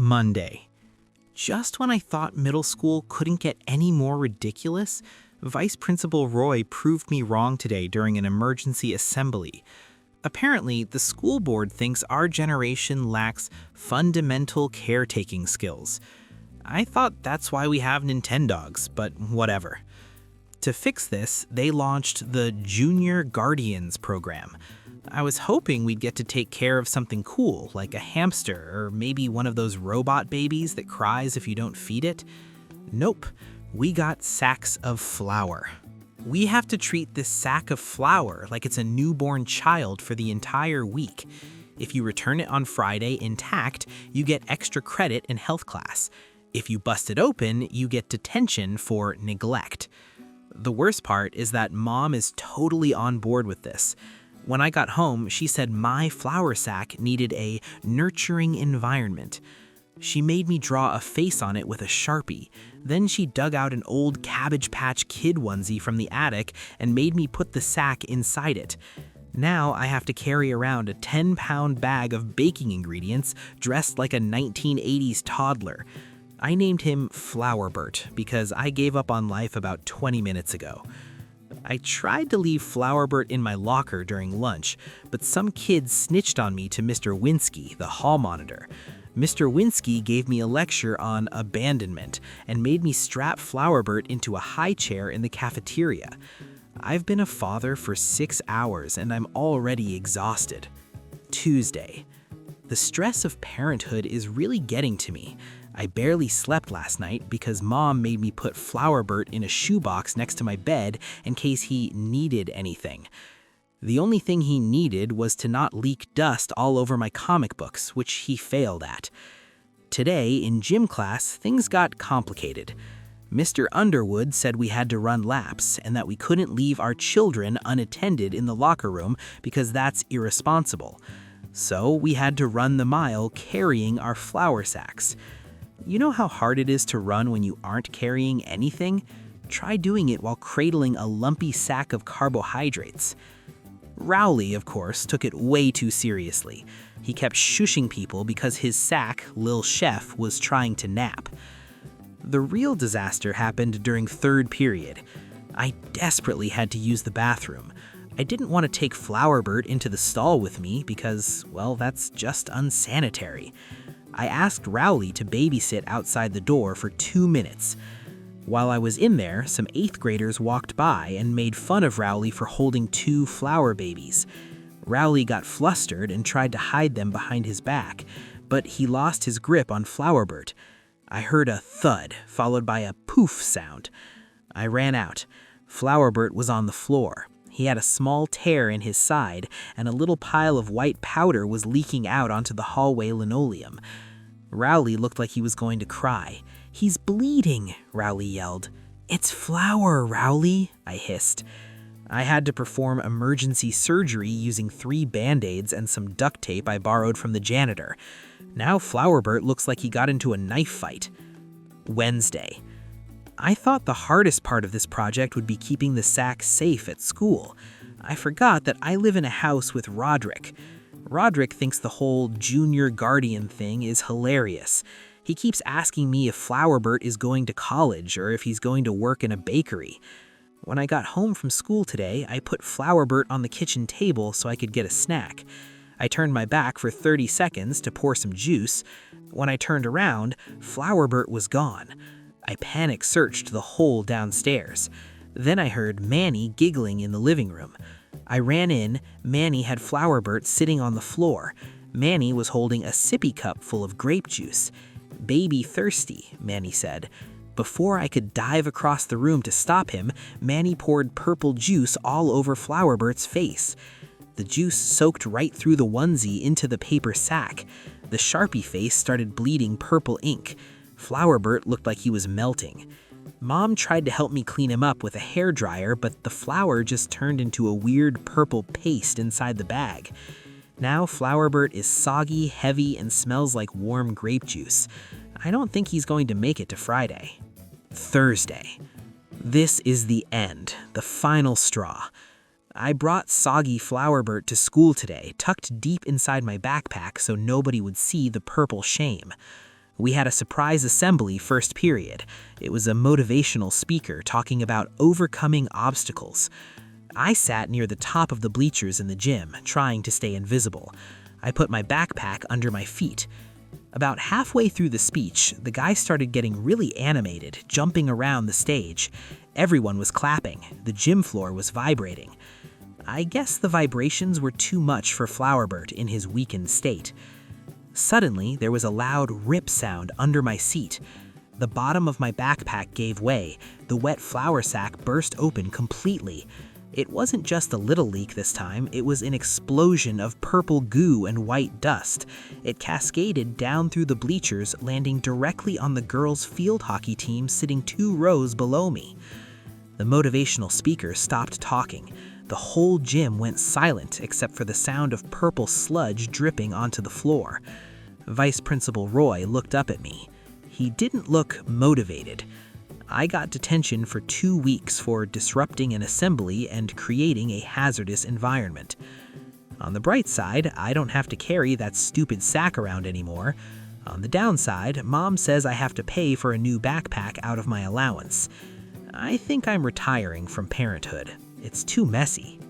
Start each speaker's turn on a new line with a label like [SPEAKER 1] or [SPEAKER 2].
[SPEAKER 1] Monday. Just when I thought middle school couldn't get any more ridiculous, Vice Principal Roy proved me wrong today during an emergency assembly. Apparently, the school board thinks our generation lacks fundamental caretaking skills. I thought that's why we have Nintendogs, but whatever. To fix this, they launched the Junior Guardians program. I was hoping we'd get to take care of something cool, like a hamster or maybe one of those robot babies that cries if you don't feed it. Nope, we got sacks of flour. We have to treat this sack of flour like it's a newborn child for the entire week. If you return it on Friday intact, you get extra credit in health class. If you bust it open, you get detention for neglect. The worst part is that Mom is totally on board with this. When I got home, she said my flour sack needed a nurturing environment. She made me draw a face on it with a Sharpie. Then she dug out an old Cabbage Patch Kid onesie from the attic and made me put the sack inside it. Now I have to carry around a 10-pound bag of baking ingredients dressed like a 1980s toddler. I named him Flourbert because I gave up on life about 20 minutes ago. I tried to leave Flourbert in my locker during lunch, but some kids snitched on me to Mr. Winsky, the hall monitor. Mr. Winsky gave me a lecture on abandonment and made me strap Flourbert into a high chair in the cafeteria. I've been a father for 6 hours and I'm already exhausted. Tuesday. The stress of parenthood is really getting to me. I barely slept last night because Mom made me put Flourbert in a shoebox next to my bed in case he needed anything. The only thing he needed was to not leak dust all over my comic books, which he failed at. Today, in gym class, things got complicated. Mr. Underwood said we had to run laps and that we couldn't leave our children unattended in the locker room because that's irresponsible. So we had to run the mile carrying our flour sacks. You know how hard it is to run when you aren't carrying anything? Try doing it while cradling a lumpy sack of carbohydrates. Rowley, of course, took it way too seriously. He kept shushing people because his sack, Lil Chef, was trying to nap. The real disaster happened during third period. I desperately had to use the bathroom. I didn't want to take Flourbert into the stall with me because, well, that's just unsanitary. I asked Rowley to babysit outside the door for 2 minutes. While I was in there, some 8th graders walked by and made fun of Rowley for holding 2 flour babies. Rowley got flustered and tried to hide them behind his back, but he lost his grip on Flourbert. I heard a thud, followed by a poof sound. I ran out. Flourbert was on the floor. He had a small tear in his side, and a little pile of white powder was leaking out onto the hallway linoleum. Rowley looked like he was going to cry. "He's bleeding," Rowley yelled. "It's flour, Rowley," I hissed. I had to perform emergency surgery using 3 Band-Aids and some duct tape I borrowed from the janitor. Now Flourbert looks like he got into a knife fight. Wednesday. I thought the hardest part of this project would be keeping the sack safe at school. I forgot that I live in a house with Rodrick. Rodrick thinks the whole junior guardian thing is hilarious. He keeps asking me if Flourbert is going to college or if he's going to work in a bakery. When I got home from school today, I put Flourbert on the kitchen table so I could get a snack. I turned my back for 30 seconds to pour some juice. When I turned around, Flourbert was gone. I panic searched the whole downstairs. Then I heard Manny giggling in the living room. I ran in. Manny had Flourbert sitting on the floor. Manny was holding a sippy cup full of grape juice. "Baby thirsty," Manny said. Before I could dive across the room to stop him, Manny poured purple juice all over Flourbert's face. The juice soaked right through the onesie into the paper sack. The Sharpie face started bleeding purple ink. Flourbert looked like he was melting. Mom tried to help me clean him up with a hairdryer, but the flour just turned into a weird purple paste inside the bag. Now Flourbert is soggy, heavy, and smells like warm grape juice. I don't think he's going to make it to Friday. Thursday. This is the end, the final straw. I brought soggy Flourbert to school today, tucked deep inside my backpack so nobody would see the purple shame. We had a surprise assembly first period. It was a motivational speaker talking about overcoming obstacles. I sat near the top of the bleachers in the gym, trying to stay invisible. I put my backpack under my feet. About halfway through the speech, the guy started getting really animated, jumping around the stage. Everyone was clapping. The gym floor was vibrating. I guess the vibrations were too much for Flourbert in his weakened state. Suddenly, there was a loud rip sound under my seat. The bottom of my backpack gave way. The wet flour sack burst open completely. It wasn't just a little leak this time, it was an explosion of purple goo and white dust. It cascaded down through the bleachers, landing directly on the girls' field hockey team sitting 2 rows below me. The motivational speaker stopped talking. The whole gym went silent except for the sound of purple sludge dripping onto the floor. Vice Principal Roy looked up at me. He didn't look motivated. I got detention for 2 weeks for disrupting an assembly and creating a hazardous environment. On the bright side, I don't have to carry that stupid sack around anymore. On the downside, Mom says I have to pay for a new backpack out of my allowance. I think I'm retiring from parenthood. It's too messy.